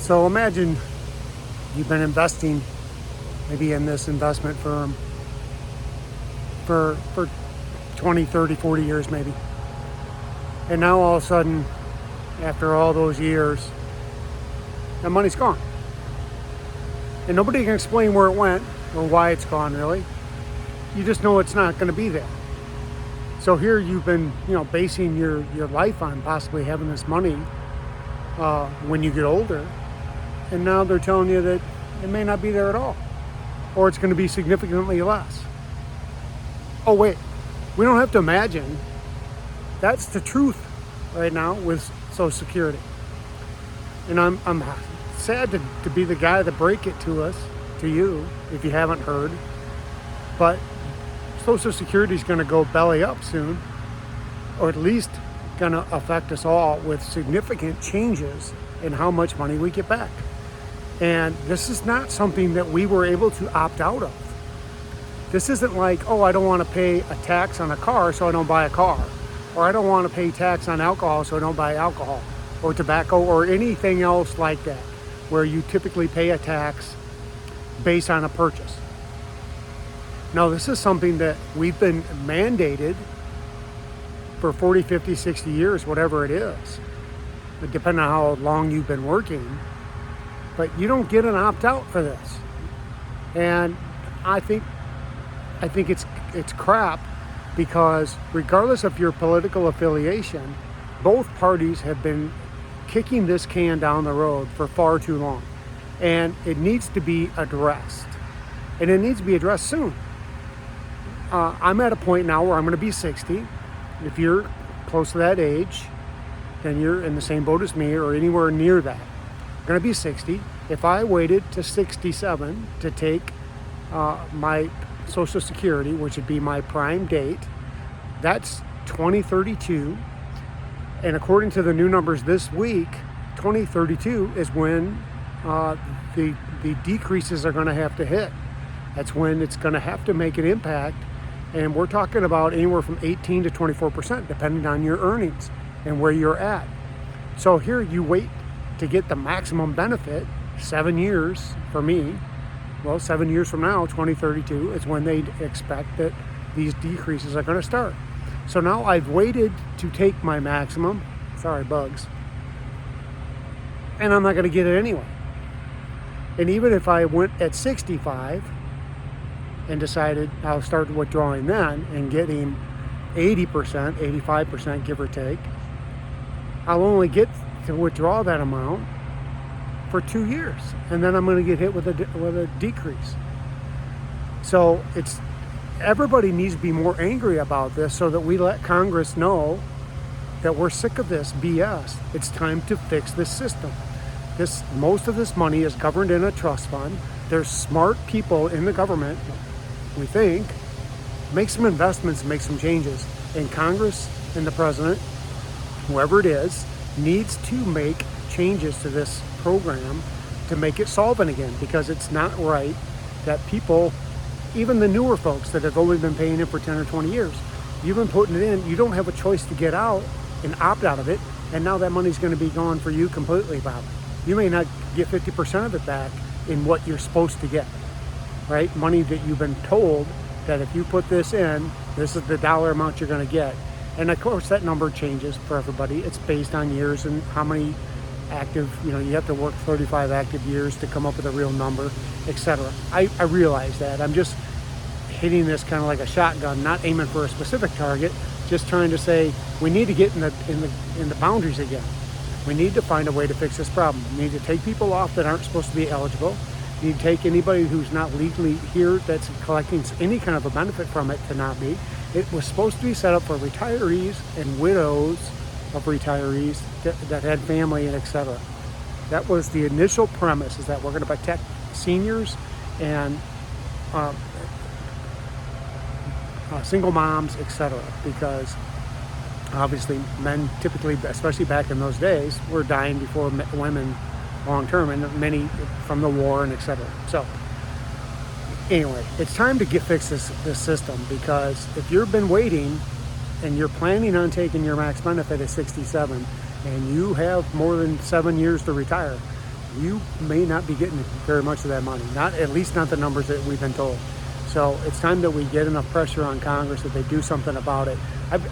So imagine you've been investing maybe in this investment firm for 20, 30, 40 years maybe. And now all of a sudden, after all those years, that money's gone. And nobody can explain where it went or why it's gone, really. You just know it's not going to be there. So here you've been, basing your life on possibly having this money when you get older. And now they're telling you that it may not be there at all. Or it's going to be significantly less. Oh, wait. We don't have to imagine. That's the truth right now with Social Security. And I'm sad to be the guy to break it to you, if you haven't heard. But Social Security is going to go belly up soon, or at least going to affect us all with significant changes in how much money we get back. And this is not something that we were able to opt out of. This isn't like, I don't want to pay a tax on a car, so I don't buy a car. Or I don't want to pay tax on alcohol, so I don't buy alcohol. Or tobacco, or anything else like that, where you typically pay a tax based on a purchase. No, this is something that we've been mandated for 40, 50, 60 years, whatever it is. But depending on how long you've been working. But you don't get an opt-out for this. And I think it's crap, because regardless of your political affiliation, both parties have been kicking this can down the road for far too long. And it needs to be addressed. And it needs to be addressed soon. I'm at a point now where I'm going to be 60. If you're close to that age, then you're in the same boat as me or anywhere near that. I'm going to be 60. If I waited to 67 to take my Social Security, which would be my prime date, that's 2032. And according to the new numbers this week, 2032 is when the decreases are going to have to hit. That's when it's going to have to make an impact. And we're talking about anywhere from 18 to 24%, depending on your earnings and where you're at. So here you wait to get the maximum benefit, 7 years for me. Well, 7 years from now, 2032, is when they expect that these decreases are going to start. So now I've waited to take my maximum. Sorry, bugs. And I'm not going to get it anyway. And even if I went at 65 and decided I'll start withdrawing then and getting 80%, 85%, give or take, I'll only get to withdraw that amount for 2 years. And then I'm going to get hit with a decrease. So everybody needs to be more angry about this so that we let Congress know that we're sick of this BS. It's time to fix this system. Most of this money is governed in a trust fund. There's smart people in the government, we think, make some investments, make some changes. And Congress and the president, whoever it is, needs to make changes to this program to make it solvent again, because it's not right that people, even the newer folks that have only been paying it for 10 or 20 years, you've been putting it in, you don't have a choice to get out and opt out of it, and now that money's going to be gone for you completely, Bob. You may not get 50% of it back in what you're supposed to get, right? Money that you've been told that if you put this in, this is the dollar amount you're going to get. And of course that number changes for everybody. It's based on years and how many active, you have to work 35 active years to come up with a real number, etc. I realize that. I'm just hitting this kind of like a shotgun, not aiming for a specific target, just trying to say we need to get in the boundaries again. We need to find a way to fix this problem. We need to take people off that aren't supposed to be eligible. We need to take anybody who's not legally here that's collecting any kind of a benefit from it to not be. It was supposed to be set up for retirees and widows of retirees that had family and etc. That was the initial premise, is that we're going to protect seniors and single moms, etc. Because obviously men typically, especially back in those days, were dying before women long term, and many from the war and etc. So anyway, it's time to fix this system, because if you've been waiting and you're planning on taking your max benefit at 67 and you have more than 7 years to retire, you may not be getting very much of that money. Not, at least not the numbers that we've been told. So it's time that we get enough pressure on Congress that they do something about it.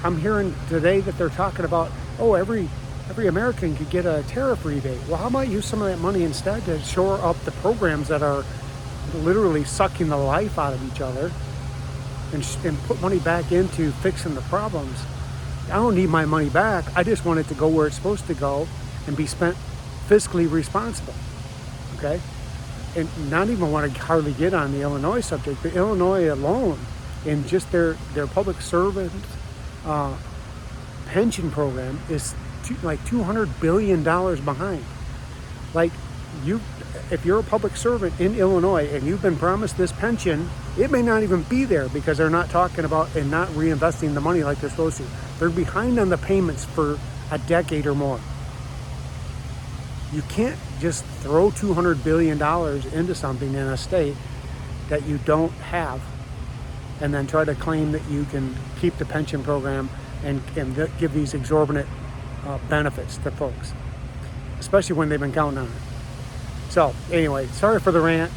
I'm hearing today that they're talking about, oh, every American could get a tariff rebate. Well, how about use some of that money instead to shore up the programs that are literally sucking the life out of each other, and put money back into fixing the problems. I don't need my money back. I just want it to go where it's supposed to go and be spent fiscally responsible, okay? And not even want to hardly get on the Illinois subject, but Illinois alone, in just their public servant pension program is like $200 billion behind. Like, if you're a public servant in Illinois and you've been promised this pension, it may not even be there because they're not talking about and not reinvesting the money like they're supposed to. They're behind on the payments for a decade or more. You can't just throw $200 billion into something in a state that you don't have and then try to claim that you can keep the pension program and give these exorbitant benefits to folks, especially when they've been counting on it. So anyway, sorry for the rant.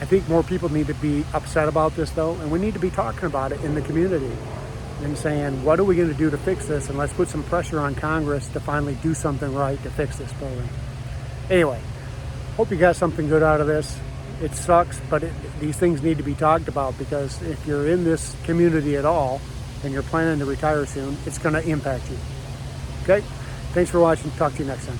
I think more people need to be upset about this though, and we need to be talking about it in the community and saying, what are we going to do to fix this? And let's put some pressure on Congress to finally do something right to fix this program. Anyway, hope you got something good out of this. It sucks, but these things need to be talked about, because if you're in this community at all and you're planning to retire soon, it's going to impact you. Okay? Thanks for watching. Talk to you next time.